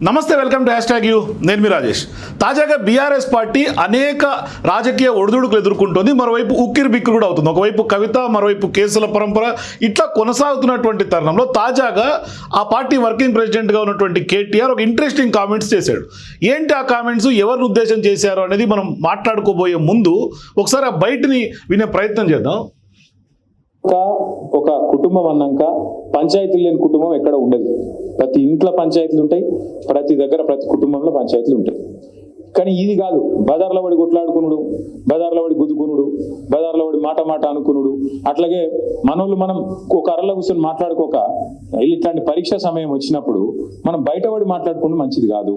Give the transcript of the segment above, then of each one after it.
నమస్తే, welcome to #you. నేను మీ రాజేష్. తాజాగా బీఆర్ఎస్ పార్టీ అనేక రాజకీయ ఒడిదుడుకులు ఎదుర్కొంటుంది. మరోవైపు ఉక్కిరి బిక్కిరి కూడా అవుతుంది. ఒకవైపు కవిత, మరోవైపు కేసుల పరంపర, ఇట్లా కొనసాగుతున్నటువంటి తరుణంలో తాజాగా ఆ పార్టీ వర్కింగ్ ప్రెసిడెంట్గా ఉన్నటువంటి కేటీఆర్ ఒక ఇంట్రెస్టింగ్ కామెంట్స్ చేశాడు. ఏంటి ఆ కామెంట్స్, ఎవరిని ఉద్దేశం చేశారు అనేది మనం మాట్లాడుకోబోయే ముందు ఒకసారి ఆ బయటని వినే ప్రయత్నం చేద్దాం. ఒక కుటుంబం అన్నాక పంచాయతీలు లేని కుటుంబం ఎక్కడ ఉండదు. ప్రతి ఇంట్లో పంచాయతీలు ఉంటాయి, ప్రతి దగ్గర ప్రతి కుటుంబంలో పంచాయతీలు ఉంటాయి. కానీ ఇది కాదు, బజార్లో పడి కొట్లాడుకునుడు, బజార్లో పడి గుద్దుకునుడు, బజార్లో పడి మాట అనుకునుడు. అట్లాగే మనోళ్ళు మనం ఒక అరలో కూర్చొని మాట్లాడుకోక ఇట్లాంటి పరీక్ష సమయం వచ్చినప్పుడు మనం బయటపడి మాట్లాడుకుంటే మంచిది కాదు.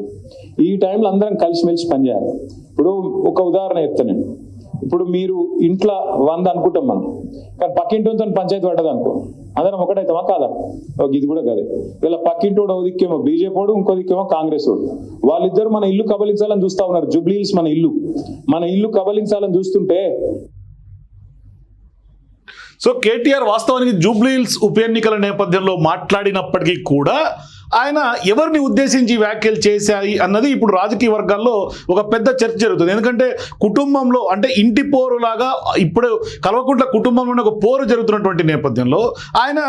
ఈ టైంలో అందరం కలిసిమెలిసి పనిచేయాలి. ఇప్పుడు ఒక ఉదాహరణ చెప్తాను నేను. ఇప్పుడు మీరు ఇంట్లో 100 అనుకుంటాం మనం, కానీ పక్కింటితో పంచాయతీ పడ్డది అనుకో, అందరం ఒకటైతామా కాదా? ఇది కూడా కదే. ఇలా పక్కింటోడు ఒక దిక్కేమో బీజేపీ వాడు, ఇంకో దిక్కేమో కాంగ్రెస్ వాడు. వాళ్ళిద్దరు మన ఇల్లు కబలించాలని చూస్తా ఉన్నారు. జూబ్లీ హిల్స్ మన ఇల్లు కబలించాలని చూస్తుంటే సో కేటీఆర్ వాస్తవానికి జూబ్లీ హిల్స్ ఉప ఎన్నికల నేపథ్యంలో మాట్లాడినప్పటికీ కూడా ఆయన ఎవరిని ఉద్దేశించి వ్యాఖ్యలు చేశాయి అన్నది ఇప్పుడు రాజకీయ వర్గాల్లో ఒక పెద్ద చర్చ జరుగుతుంది. ఎందుకంటే కుటుంబంలో అంటే ఇంటి పోరులాగా ఇప్పుడు కల్వకుంట్ల కుటుంబంలోనే ఒక పోరు జరుగుతున్నటువంటి నేపథ్యంలో ఆయన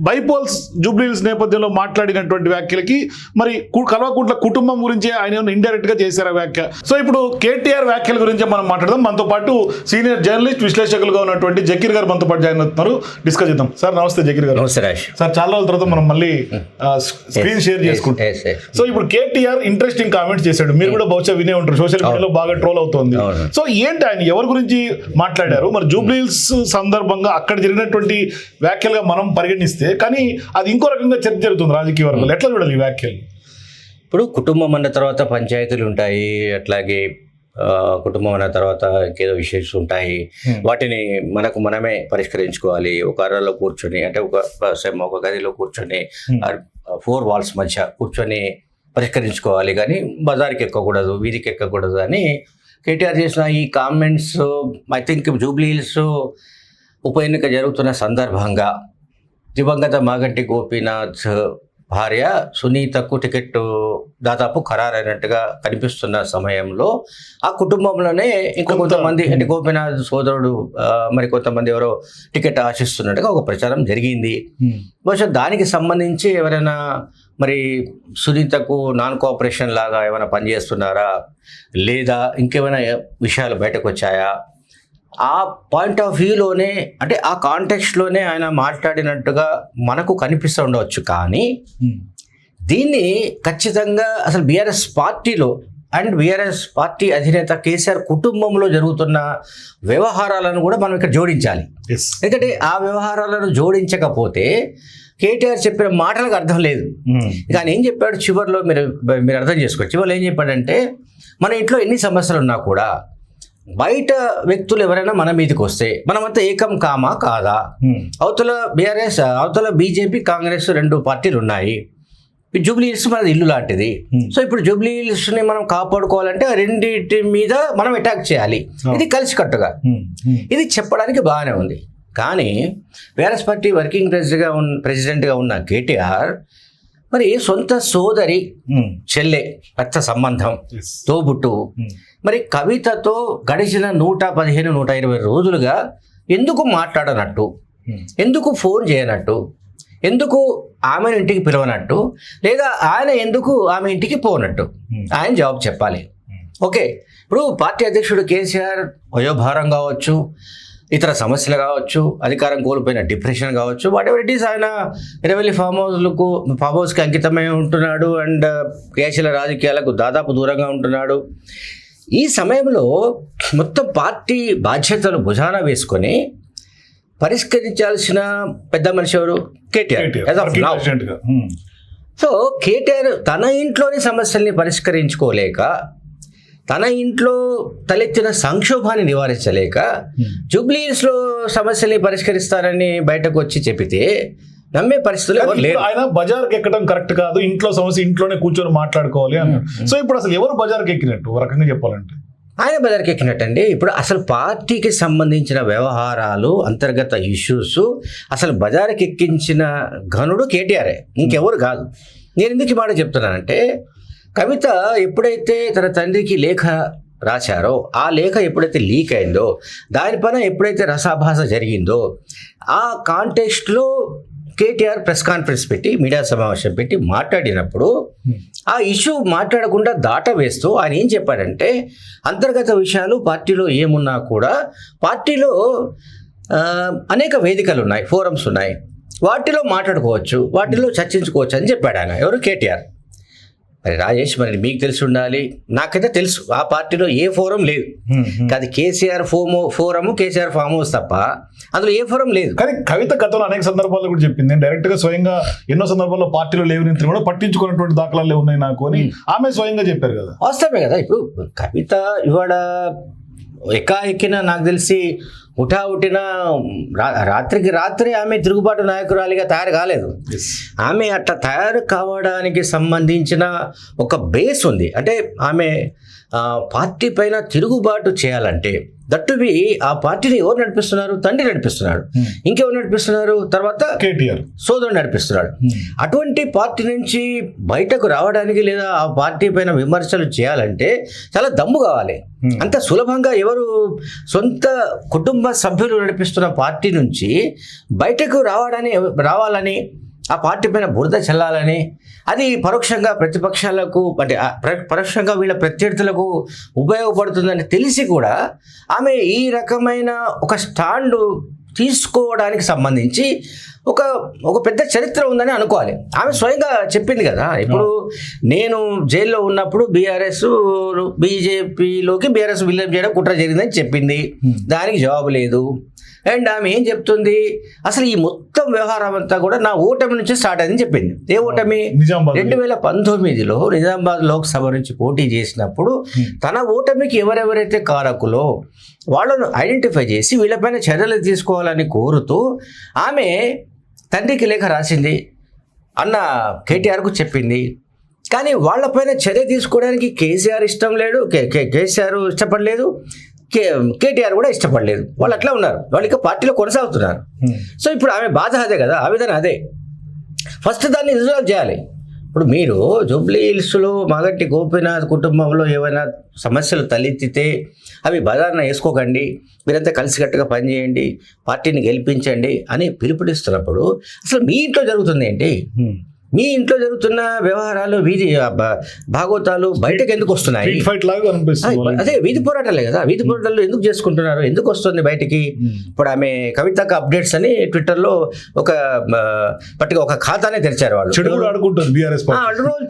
బైపోల్స్ జూబ్లీ హిల్స్ నేపథ్యంలో మాట్లాడినటువంటి వ్యాఖ్యలకి మరి కల్వకుంట్ల కుటుంబం గురించి ఆయన ఇండైరెక్ట్గా చేశారు వ్యాఖ్య. సో ఇప్పుడు కేటీఆర్ వ్యాఖ్యల గురించి మనం మాట్లాడదాం. మనతో పాటు సీనియర్ జర్నలిస్ట్ విశ్లేషకులుగా ఉన్నటువంటి జకీర్ గారు మనతో పాటు జాయిన్ అవుతున్నారు. డిస్కస్ చేద్దాం. సార్ నమస్తే జకీర్ గారు. నమస్తే రాజ్. సార్ చాలా రోజుల తర్వాత మనం మళ్ళీ స్క్రీన్ షేర్ చేసుకుంటాం. సో ఇప్పుడు కేటీఆర్ ఇంట్రెస్టింగ్ కామెంట్స్ చేశాడు. మీరు కూడా బహుశా వినే ఉంటారు, సోషల్ మీడియాలో బాగా ట్రోల్ అవుతుంది. సో ఏంటి ఆయన ఎవరి గురించి మాట్లాడారు? మరి జూబ్లీ హిల్స్ సందర్భంగా అక్కడ జరిగినటువంటి వ్యాఖ్యలుగా మనం పరిగణిస్తే, కానీ అది ఇంకో రకంగా చర్చ జరుగుతుంది రాజకీయ వర్గాలు. ఎట్లా చూడాలి ఈ వ్యాఖ్యలు? ఇప్పుడు కుటుంబం అన్న తర్వాత పంచాయతీలు ఉంటాయి, అట్లాగే కుటుంబం అన్న తర్వాత ఇంకేదో విషయాలు ఉంటాయి. వాటిని మనమే పరిష్కరించుకోవాలి. ఒక అరలో కూర్చొని, అంటే ఒక గదిలో కూర్చొని 4 వాల్స్ మధ్య కూర్చొని పరిష్కరించుకోవాలి, కానీ బజార్కి ఎక్కకూడదు, వీధికి ఎక్కకూడదు అని కేటీఆర్ చేసిన ఈ comments I think Jubilee hills ఉప ఎన్నిక జరుగుతున్న సందర్భంగా దివంగత మాగంటి గోపీనాథ్ భార్య సునీతకు టికెట్ దాదాపు ఖరారైనట్టుగా కనిపిస్తున్న సమయంలో ఆ కుటుంబంలోనే ఇంకో కొంతమంది, అంటే గోపీనాథ్ సోదరుడు మరి కొంతమంది ఎవరో టికెట్ ఆశిస్తున్నట్టుగా ఒక ప్రచారం జరిగింది. బహుశా దానికి సంబంధించి ఎవరైనా మరి సునీతకు నాన్ కోఆపరేషన్ లాగా ఏమైనా పనిచేస్తున్నారా, లేదా ఇంకేమైనా విషయాలు బయటకు వచ్చాయా? ఆ పాయింట్ ఆఫ్ వ్యూలోనే, అంటే ఆ కాంటెక్స్ట్లోనే ఆయన మాట్లాడినట్టుగా మనకు కనిపిస్తూ ఉండవచ్చు. కానీ దీన్ని ఖచ్చితంగా అసలు బీఆర్ఎస్ పార్టీలో అండ్ బీఆర్ఎస్ పార్టీ అధినేత కేసీఆర్ కుటుంబంలో జరుగుతున్న వ్యవహారాలను కూడా మనం ఇక్కడ జోడించాలి. ఎందుకంటే ఆ వ్యవహారాలను జోడించకపోతే కేటీఆర్ చెప్పిన మాటలకు అర్థం లేదు. కానీ ఏం చెప్పాడు చివరిలో మీరు అర్థం చేసుకోవచ్చు. చివరిలో ఏం చెప్పాడంటే, మన ఇంట్లో ఎన్ని సమస్యలు ఉన్నా కూడా బయట వ్యక్తులు ఎవరైనా మన మీదకి వస్తే మనమంతా ఏకం కామా కాదా? అవతల బీఆర్ఎస్, అవతల బీజేపీ, కాంగ్రెస్ 2 పార్టీలు ఉన్నాయి. జూబ్లీ హిల్స్ మనది ఇల్లు లాంటిది. సో ఇప్పుడు జూబ్లీ హిల్స్ని మనం కాపాడుకోవాలంటే ఆ రెండింటి మీద మనం అటాక్ చేయాలి. ఇది కలిసికట్టుగా, ఇది చెప్పడానికి బాగానే ఉంది. కానీ బీఆర్ఎస్ పార్టీ వర్కింగ్ ప్రెసిడెంట్గా ఉన్న కేటీఆర్ మరి సొంత సోదరి చెల్లె, రక్త సంబంధం, తోబుట్టు మరి కవితతో గడిచిన 115-120 రోజులుగా ఎందుకు మాట్లాడనట్టు, ఎందుకు ఫోన్ చేయనట్టు, ఎందుకు ఆమెను ఇంటికి పిలవనట్టు, లేదా ఆయన ఎందుకు ఆమె ఇంటికి పోనట్టు ఆయన జవాబు చెప్పాలి. ఓకే, ఇప్పుడు పార్టీ అధ్యక్షుడు కేసీఆర్ వయోభారం కావచ్చు, ఇతర సమస్యలు కావచ్చు, అధికారం కోల్పోయిన డిప్రెషన్ కావచ్చు, వాట్ ఎవర్ ఇట్ ఈస్, ఆయన ఇరవెల్లి ఫామ్ హౌస్కి అంకితమై ఉంటున్నాడు అండ్ క్రియాశీల రాజకీయాలకు దాదాపు దూరంగా ఉంటున్నాడు. ఈ సమయంలో మొత్తం పార్టీ బాధ్యతలు భుజాన వేసుకొని పరిష్కరించాల్సిన పెద్ద మనిషి ఎవరు? కేటీఆర్. సో కేటీఆర్ తన ఇంట్లోని సమస్యల్ని పరిష్కరించుకోలేక, తన ఇంట్లో తలెత్తిన సంక్షోభాన్ని నివారించలేక జూబ్లీ హిల్స్లో సమస్యల్ని పరిష్కరిస్తారని బయటకు వచ్చి చెప్పితే నమ్మే పరిస్థితులు ఎవరు లేరు. ఆయన బజార్కి ఎక్కడం కరెక్ట్ కాదు, ఇంట్లో సమస్య ఇంట్లోనే కూర్చొని మాట్లాడుకోవాలి అన్నారు. సో ఇప్పుడు అసలు ఎవరు బజార్కి ఎక్కినట్టు ఒక రకంగా చెప్పాలంటే? ఆయన బజార్కి ఎక్కినట్టండి. ఇప్పుడు అసలు పార్టీకి సంబంధించిన వ్యవహారాలు, అంతర్గత ఇష్యూస్ అసలు బజార్కి ఎక్కించిన ఘనుడు కేటీఆరే, ఇంకెవరు కాదు. నేను ఎందుకు ఈ మాట చెప్తున్నానంటే, కవిత ఎప్పుడైతే తన తండ్రికి లేఖ రాశారో ఆ లేఖ ఎప్పుడైతే లీక్ అయిందో దానిపైన ఎప్పుడైతే రసాభాస జరిగిందో ఆ కాంటెక్స్ట్లో కేటీఆర్ ప్రెస్ కాన్ఫరెన్స్ పెట్టి మీడియా సమావేశం పెట్టి మాట్లాడినప్పుడు ఆ ఇష్యూ మాట్లాడకుండా దాటవేస్తూ ఆయన ఏం చెప్పాడంటే అంతర్గత విషయాలు పార్టీలో ఏమున్నా కూడా పార్టీలో అనేక వేదికలు ఉన్నాయి, ఫోరమ్స్ ఉన్నాయి, వాటిలో మాట్లాడుకోవచ్చు, వాటిలో చర్చించుకోవచ్చు అని చెప్పాడు ఆయన. ఎవరు? కేటీఆర్. మరి రాజేష్, మరి మీకు తెలిసి ఉండాలి, నాకైతే తెలుసు ఆ పార్టీలో ఏ ఫోరం లేదు. అది KCR forum, KCR farm house తప్ప అందులో ఏ ఫోరం లేదు. కానీ కవిత గతంలో అనేక సందర్భాల్లో కూడా చెప్పింది, నేను డైరెక్ట్ గా స్వయంగా ఎన్నో సందర్భాల్లో పార్టీలో లేవని కూడా పట్టించుకున్నటువంటి దాఖలాలు ఉన్నాయి నాకు అని ఆమె స్వయంగా చెప్పారు కదా. వాస్తవమే కదా. ఇప్పుడు కవిత ఇవాళ ఎక్కిన నాకు తెలిసి ఉఠావుటిన రాత్రికి రాత్రి ఆమె తిరుగుబాటు నాయకురాలిగా తయారు కాలేదు. ఆమె అట్లా తయారు కావడానికి సంబంధించిన ఒక బేస్ ఉంది. అంటే ఆమె పార్టీ పైన తిరుగుబాటు చేయాలంటే దట్టువి ఆ పార్టీని ఎవరు నడిపిస్తున్నారు? తండ్రి నడిపిస్తున్నాడు. ఇంకెవరు నడిపిస్తున్నారు? తర్వాత కేటీఆర్ సోదరుడు నడిపిస్తున్నాడు. అటువంటి పార్టీ నుంచి బయటకు రావడానికి లేదా ఆ పార్టీ పైన విమర్శలు చేయాలంటే చాలా దమ్ము కావాలి. అంత సులభంగా ఎవరు సొంత కుటుంబ సభ్యులు నడిపిస్తున్న పార్టీ నుంచి బయటకు రావాలని ఆ పార్టీ పైన బురద చల్లాలని, అది పరోక్షంగా ప్రతిపక్షాలకు అంటే పరోక్షంగా వీళ్ళ ప్రత్యర్థులకు ఉపయోగపడుతుందని తెలిసి కూడా ఆమె ఈ రకమైన ఒక స్టాండ్ తీసుకోవడానికి సంబంధించి ఒక పెద్ద చరిత్ర ఉందని అనుకోవాలి. ఆమె స్వయంగా చెప్పింది కదా, ఇప్పుడు నేను జైల్లో ఉన్నప్పుడు బీజేపీలోకి బీఆర్ఎస్ విలీనం చేయడం కుట్ర జరిగిందని చెప్పింది. దానికి జవాబు లేదు. అండ్ ఆమె ఏం చెప్తుంది, అసలు ఈ మొత్తం వ్యవహారం అంతా కూడా నా ఓటమి నుంచి స్టార్ట్ అయిందని చెప్పింది. ఏ ఓటమి? 2019లో నిజామాబాద్ లోక్సభ నుంచి పోటీ చేసినప్పుడు తన ఓటమికి ఎవరెవరైతే కారకులో వాళ్ళను ఐడెంటిఫై చేసి వీళ్ళపైన చర్యలు తీసుకోవాలని కోరుతూ ఆమె తండ్రికి లేఖ రాసింది, అన్న కేటీఆర్కు చెప్పింది. కానీ వాళ్ళపైన చర్య తీసుకోవడానికి కేసీఆర్ ఇష్టం లేడు, కేసీఆర్ ఇష్టపడలేదు, కేటీఆర్ కూడా ఇష్టపడలేదు. వాళ్ళు అట్లా ఉన్నారు, వాళ్ళు ఇక పార్టీలో కొనసాగుతున్నారు. సో ఇప్పుడు ఆమె బాధ అదే కదా, ఆవేదన అదే. ఫస్ట్ దాన్ని రిజాల్వ్ చేయాలి. ఇప్పుడు మీరు జూబ్లీ హిల్స్లో మాగంటి గోపీనాథ్ కుటుంబంలో ఏమైనా సమస్యలు తలెత్తితే అవి బదారణ వేసుకోకండి, మీరంతా కలిసికట్టుగా పనిచేయండి, పార్టీని గెలిపించండి అని పిలుపునిస్తున్నప్పుడు అసలు మీ ఇంట్లో జరుగుతుంది ఏంటి? మీ ఇంట్లో జరుగుతున్న వ్యవహారాలు, వీధి భాగవతాలు బయటకు ఎందుకు వస్తున్నాయి? అదే వీధి పోరాటాలే కదా. వీధి పోరాటాలు ఎందుకు చేసుకుంటున్నారు? ఎందుకు వస్తుంది బయటికి? ఇప్పుడు ఆమె కవితకు అప్డేట్స్ అని ట్విట్టర్లో ఒక ఖాతానే తెరిచారు వాళ్ళు.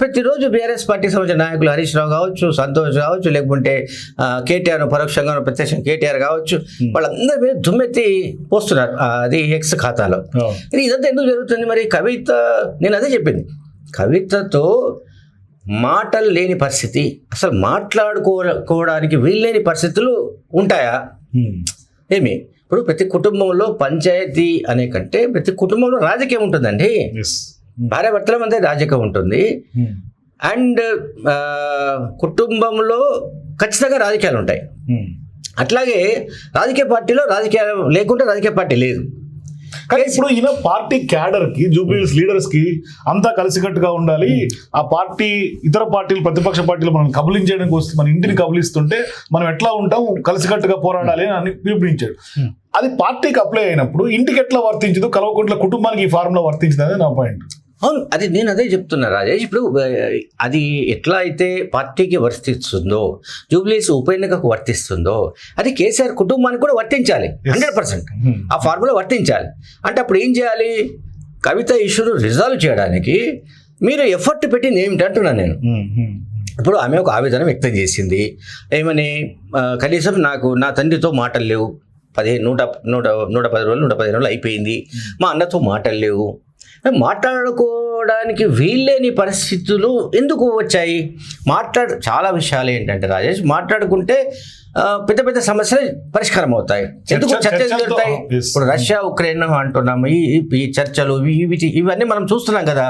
ప్రతిరోజు బీఆర్ఎస్ పార్టీకి సంబంధించిన నాయకులు హరీష్ రావు కావచ్చు, సంతోష్ కావచ్చు, లేకుంటే కేటీఆర్ పరోక్షంగా ప్రత్యక్షంగా కేటీఆర్ కావచ్చు, వాళ్ళందరి మీద దుమ్మెత్తి పోస్తున్నారు అది ఎక్స్ ఖాతాలో. ఇదంతా ఎందుకు జరుగుతుంది? మరి కవిత, నేను అదే చెప్పింది, కవితతో మాటలు లేని పరిస్థితి, అసలు మాట్లాడుకోవడానికి వీల్లేని పరిస్థితులు ఉంటాయా? ఏమి ఇప్పుడు ప్రతి కుటుంబంలో పంచాయతీ అనే కంటే ప్రతి కుటుంబంలో రాజకీయం ఉంటుందండి. భార్యాభర్తల మధ్య రాజకీయం ఉంటుంది. అండ్ కుటుంబంలో ఖచ్చితంగా రాజకీయాలు ఉంటాయి. అట్లాగే రాజకీయ పార్టీలో రాజకీయాలు లేకుంటే రాజకీయ పార్టీ లేదు. కానీ ఇప్పుడు ఈయన పార్టీ క్యాడర్ కి, జూబ్లీహిల్స్ లీడర్స్ కి అంతా కలిసికట్టుగా ఉండాలి. ఆ పార్టీ ఇతర పార్టీలు, ప్రతిపక్ష పార్టీలు మనం కబలించడానికి వస్తే, మన ఇంటిని కబలిస్తుంటే మనం ఎట్లా ఉంటాం, కలిసికట్టుగా పోరాడాలి అని పిలుపునిచ్చాడు. అది పార్టీకి అప్లై అయినప్పుడు ఇంటికి ఎట్లా వర్తించదు, కల్వకుంట్ల కుటుంబానికి ఈ ఫార్ములా వర్తించదు అనేది నా పాయింట్. అవును, అది నేను అదే చెప్తున్నా రాజేష్. ఇప్పుడు అది ఎట్లా అయితే పార్టీకి వర్తిస్తుందో, జూబ్లీహిల్స్ ఉప ఎన్నికకు వర్తిస్తుందో, అది కేసీఆర్ కుటుంబానికి కూడా వర్తించాలి. 100% ఆ ఫార్ములా వర్తించాలి. అంటే అప్పుడు ఏం చేయాలి? కవిత ఇష్యూను రిజాల్వ్ చేయడానికి మీరు ఎఫర్ట్ పెట్టింది ఏమిటి అంటున్నాను నేను. ఇప్పుడు ఆమె ఒక ఆవేదన వ్యక్తం చేసింది, ఏమని, కనీసం నాకు నా తండ్రితో మాటలు లేవు, 110 రోజులు అయిపోయింది, మా అన్నతో మాటలు లేవు, మాట్లాడుకోవడానికి వీల్లేని పరిస్థితులు ఎందుకు వచ్చాయి? చాలా విషయాలు ఏంటంటే రాజేష్, మాట్లాడుకుంటే పెద్ద పెద్ద సమస్యలు పరిష్కారం అవుతాయి. ఎందుకు చర్చలు జరుగుతాయి? ఇప్పుడు రష్యా ఉక్రెయిన్ అంటున్నాము, ఈ చర్చలు ఇవన్నీ మనం చూస్తున్నాం కదా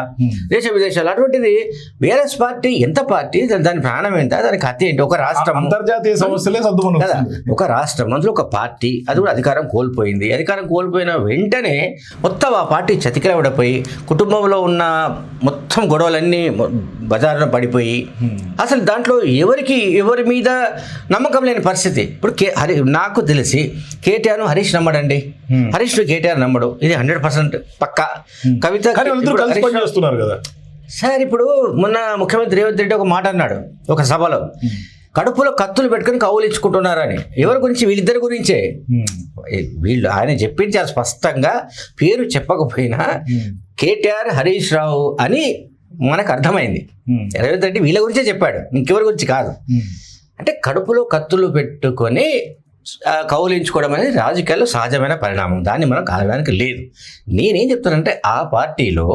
దేశ విదేశాలు. అటువంటిది బీఆర్ఎస్ పార్టీ ఎంత పార్టీ, దాని ప్రాణం ఎంత, దానికి హత్య ఏంటి? ఒక రాష్ట్రం, అంతర్జాతీయ సమస్యలే కదా, ఒక రాష్ట్రం, అందులో ఒక పార్టీ, అది కూడా అధికారం కోల్పోయింది. అధికారం కోల్పోయిన వెంటనే మొత్తం ఆ పార్టీ చతికిలబడిపోయి కుటుంబంలో ఉన్న మొత్తం గొడవలన్నీ బజారులో పడిపోయి అసలు దాంట్లో ఎవరి మీద నమ్మకం లేని పరిస్థితి. ఇప్పుడు నాకు తెలిసి కేటీఆర్ హరీష్ నమ్మడండి, హరీష్ కేటీఆర్ నమ్మడు, ఇది 100% పక్కా. కవిత చేస్తున్నారు కదా సార్. ఇప్పుడు మొన్న ముఖ్యమంత్రి రేవంత్ రెడ్డి ఒక మాట అన్నాడు ఒక సభలో, కడుపులో కత్తులు పెట్టుకుని కౌలించుకుంటున్నారని. ఎవరి గురించి? వీళ్ళిద్దరి గురించే. వీళ్ళు ఆయన చెప్పింది చాలా స్పష్టంగా, పేరు చెప్పకపోయినా కేటీఆర్ హరీష్ రావు అని మనకు అర్థమైంది. రేవంత్ రెడ్డి వీళ్ళ గురించే చెప్పాడు, ఇంకెవరి గురించి కాదు. అంటే కడుపులో కత్తులు పెట్టుకొని కౌలించుకోవడం అనేది రాజకీయాల్లో సహజమైన పరిణామం, దాన్ని మనం కాదడానికి లేదు. నేనేం చెప్తానంటే ఆ పార్టీలో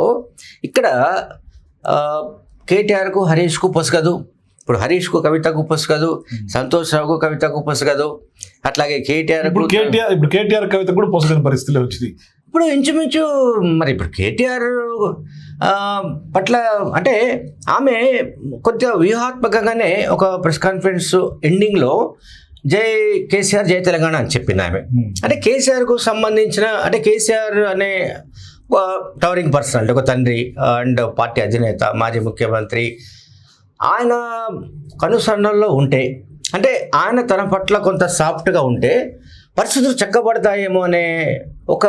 ఇక్కడ కేటీఆర్కు హరీష్కు పొసగదు, ఇప్పుడు హరీష్కు కవితకు పొసగదు, సంతోష్ రావుకు కవితకు పొసగదు, అట్లాగే కేటీఆర్ కవిత కూడా పొసగని పరిస్థితిలో వచ్చింది. ఇప్పుడు ఇంచుమించు మరి ఇప్పుడు కేటీఆర్ పట్ల అంటే ఆమె కొద్దిగా వ్యూహాత్మకంగానే ఒక ప్రెస్ కాన్ఫరెన్స్ ఎండింగ్లో జై కేసీఆర్ జై తెలంగాణ అని చెప్పింది ఆమె. అంటే కేసీఆర్కు సంబంధించిన, అంటే కేసీఆర్ అనే టవరింగ్ పర్సనాలిటీ, ఒక తండ్రి అండ్ పార్టీ అధినేత, మాజీ ముఖ్యమంత్రి, ఆయన కనుసన్నల్లో ఉంటే, అంటే ఆయన తన పట్ల కొంత సాఫ్ట్గా ఉంటే పరిస్థితులు చక్కబడతాయేమో అనే ఒక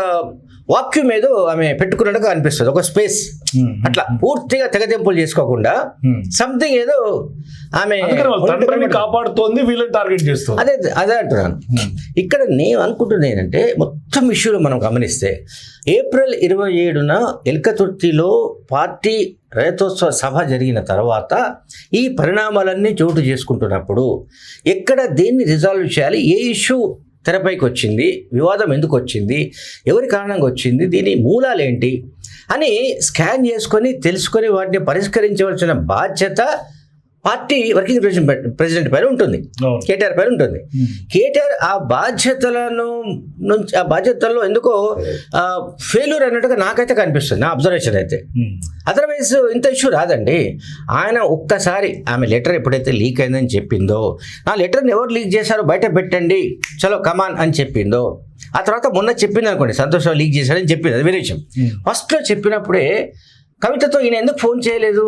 వాక్యం ఏదో ఆమె పెట్టుకున్నట్టుగా అనిపిస్తుంది, ఒక స్పేస్. అట్లా పూర్తిగా తెగదెంపులు చేసుకోకుండా సంథింగ్ ఏదో ఆమె కాపాడుతోంది, వీళ్ళని టార్గెట్ చేస్తుంది. అదే అంటున్నాను. ఇక్కడ నేను అనుకుంటున్నా ఏంటంటే, మొత్తం ఇష్యూలో మనం గమనిస్తే ఏప్రిల్ 27న ఎల్కతుర్తిలో పార్టీ రైతోత్సవ సభ జరిగిన తర్వాత ఈ పరిణామాలన్నీ చోటు చేసుకుంటున్నప్పుడు ఎక్కడ దేన్ని రిజాల్వ్ చేయాలి, ఏ ఇష్యూ తెరపైకి వచ్చింది, వివాదం ఎందుకు వచ్చింది, ఎవరి కారణంగా వచ్చింది, దీని మూలాలేంటి అని స్కాన్ చేసుకొని తెలుసుకొని వాటిని పరిష్కరించవలసిన బాధ్యత పార్టీ వర్కింగ్ ప్రెసిడెంట్ పైన ఉంటుంది, కేటీఆర్ పైన ఉంటుంది. కేటీఆర్ ఆ బాధ్యతల్లో ఎందుకో ఫెయిల్యూర్ అన్నట్టుగా నాకైతే కనిపిస్తుంది, నా అబ్జర్వేషన్ అయితే. అదర్వైజ్ ఇంత ఇష్యూ రాదండి. ఆయన ఒక్కసారి ఆమె లెటర్ ఎప్పుడైతే లీక్ అయిందని చెప్పిందో, ఆ లెటర్ని ఎవరు లీక్ చేశారో బయట పెట్టండి, చలో కమాన్ అని చెప్పిందో, ఆ తర్వాత మొన్న చెప్పింది అనుకోండి, సంతోషం లీక్ చేశాడని చెప్పింది, అది వేరే విషయం. ఫస్ట్లో చెప్పినప్పుడే కవితతో ఈయన ఎందుకు ఫోన్ చేయలేదు,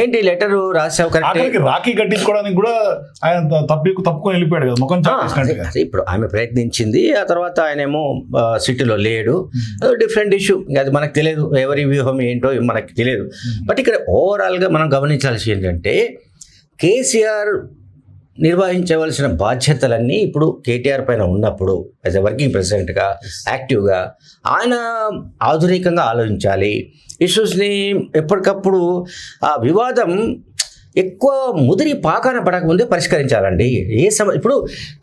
ఏంటి లెటర్ రాసావు కరెక్ట్, రాఖీ కట్టించుకోవడానికి కూడా ఆయన తప్పుకొని వెళ్ళిపోయాడు కదా ముఖం. ఇప్పుడు ఆమె ప్రయత్నించింది, ఆ తర్వాత ఆయనేమో సిటీలో లేడు, డిఫరెంట్ ఇష్యూ, అది మనకు తెలియదు, ఎవరి వ్యూహం ఏంటో మనకు తెలియదు. బట్ ఇక్కడ ఓవరాల్గా మనం గమనించాల్సి ఏంటంటే, కేసీఆర్ నిర్వహించవలసిన బాధ్యతలన్నీ ఇప్పుడు కేటీఆర్ పైన ఉన్నప్పుడు యాజ్ ఎ వర్కింగ్ ప్రెసిడెంట్గా యాక్టివ్గా ఆయన ఆధునికంగా ఆలోచించాలి. ఇష్యూస్ని ఎప్పటికప్పుడు ఆ వివాదం ఎక్కువ ముదిరి పాకాన పడకముందే పరిష్కరించాలండి. ఇప్పుడు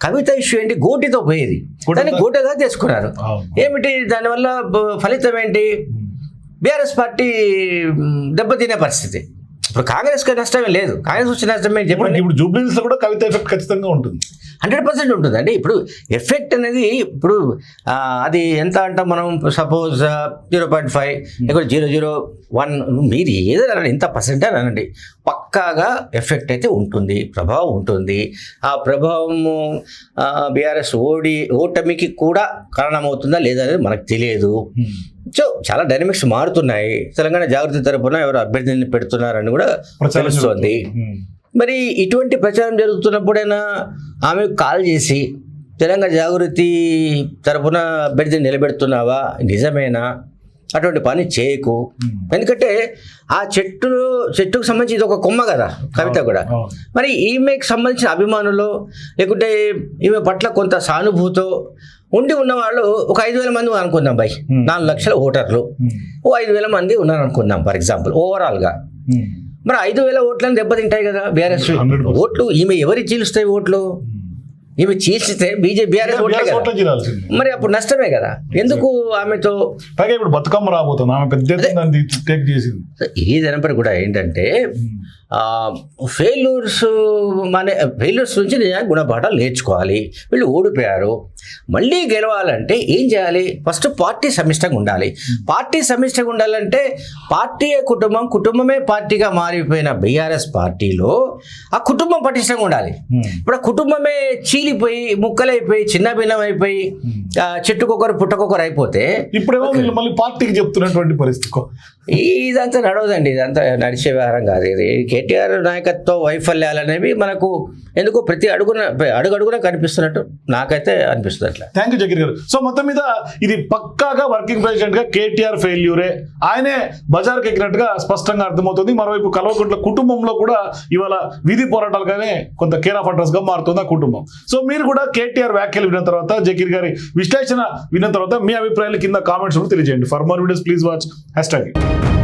కవిత ఇష్యూ ఏంటి, గోటితో పోయేది, దాన్ని గోటగా చేసుకున్నారు. ఏమిటి దానివల్ల ఫలితం ఏంటి? బీఆర్ఎస్ పార్టీ దెబ్బతినే పరిస్థితి. ఇప్పుడు కాంగ్రెస్కి నష్టమే లేదు, కాంగ్రెస్ వచ్చిన నష్టమే చెప్పండి. ఇప్పుడు జూబ్లీహిల్స్లో కూడా కవిత ఎఫెక్ట్ ఖచ్చితంగా ఉంటుంది, 100% ఉంటుందండి. ఇప్పుడు ఎఫెక్ట్ అనేది ఇప్పుడు అది ఎంత అంటాం మనం, సపోజ్ 0.5 ఇక్కడ 0.01, మీరు ఏదైనా ఎంత పర్సెంట్ అని అనండి, పక్కాగా ఎఫెక్ట్ అయితే ఉంటుంది, ప్రభావం ఉంటుంది. ఆ ప్రభావము బీఆర్ఎస్ ఓటమికి కూడా కారణమవుతుందా లేదా అనేది మనకు తెలియదు. సో చాలా డైనమిక్స్ మారుతున్నాయి. తెలంగాణ జాగృతి తరపున ఎవరు అభ్యర్థిని పెడుతున్నారని కూడా తెలుస్తోంది. మరి ఇటువంటి ప్రచారం జరుగుతున్నప్పుడైనా ఆమె కాల్ చేసి తెలంగాణ జాగృతి తరపున అభ్యర్థిని నిలబెడుతున్నావా, నిజమేనా, అటువంటి పని చేయకు. ఎందుకంటే ఆ చెట్టుకు సంబంధించి ఇది ఒక కొమ్మ కదా కవిత కూడా. మరి ఈమెకు సంబంధించిన అభిమానులు లేకుంటే ఈమె పట్ల కొంత సానుభూతో ఉండి ఉన్నవాళ్ళు ఒక 5,000 మంది అనుకుందాం, 4 లక్షల ఓటర్లు, 5,000 మంది ఉన్నారు అనుకుందాం ఫర్ ఎగ్జాంపుల్ ఓవరాల్గా. మరి 5,000 ఓట్లను దెబ్బతింటాయి కదా బీఆర్ఎస్ ఓట్లు. ఈమె ఎవరికి చీలుస్తాయి ఓట్లు? ఈమె చీల్చితే బీఆర్ఎస్ BRS ఓట్లే చీలాల్సింది. మరి అప్పుడు నష్టమే కదా. ఎందుకు ఆమెతో పైగా ఇప్పుడు బతుకమ్మ రాబోతుంది, ఆమె పెద్ద ఎత్తున దాన్ని టేక్ చేసింది. ఈ జనపరి కూడా ఏంటంటే ఫెయిల్యూర్స్ నుంచి నిజంగా గుణపాఠాలు నేర్చుకోవాలి. వీళ్ళు ఓడిపోయారు, మళ్ళీ గెలవాలంటే ఏం చేయాలి? ఫస్ట్ పార్టీ సమిష్టంగా ఉండాలి. పార్టీ సమిష్టంగా ఉండాలంటే పార్టీయే కుటుంబం, కుటుంబమే పార్టీగా మారిపోయిన బీఆర్ఎస్ పార్టీలో ఆ కుటుంబం పటిష్టంగా ఉండాలి. ఇప్పుడు ఆ కుటుంబమే చీలిపోయి ముక్కలైపోయి చిన్న భిన్నం అయిపోయి చెట్టుకొకరు పుట్టకొకరు అయిపోతే ఇప్పుడేమో వీళ్ళు మళ్ళీ పార్టీకి చెప్తున్నటువంటి పరిస్థితి. ఇదంతా నడవదండి, ఇదంతా నడిచే వ్యవహారం కాదు. ఇది కేటీఆర్ నాయకత్వ వైఫల్యాలు అనేవి మనకు ఎందుకో ప్రతి అడుగడుగున కనిపిస్తున్నట్టు నాకైతే అనిపిస్తుంది అట్లా. థ్యాంక్ యూ జకీర్ గారు. సో మొత్తం మీద ఇది పక్కాగా వర్కింగ్ ప్రెసిడెంట్ గా కేటీఆర్ ఫెయిల్యూరే, ఆయనే బజార్కి ఎక్కినట్టుగా స్పష్టంగా అర్థమవుతుంది. మరోవైపు కల్వకుంట్ల కుటుంబంలో కూడా ఇవాళ విధి పోరాటాలుగానే కొంత కేర్ ఆఫ్ అడ్రస్ గా మారుతుంది ఆ కుటుంబం. సో మీరు కూడా కేటీఆర్ వ్యాఖ్యలు విన్న తర్వాత, జకీర్ గారి విశ్లేషణ విన్న తర్వాత మీ అభిప్రాయాలు కింద కామెంట్స్ తెలియజేయండి. For more videos please watch #.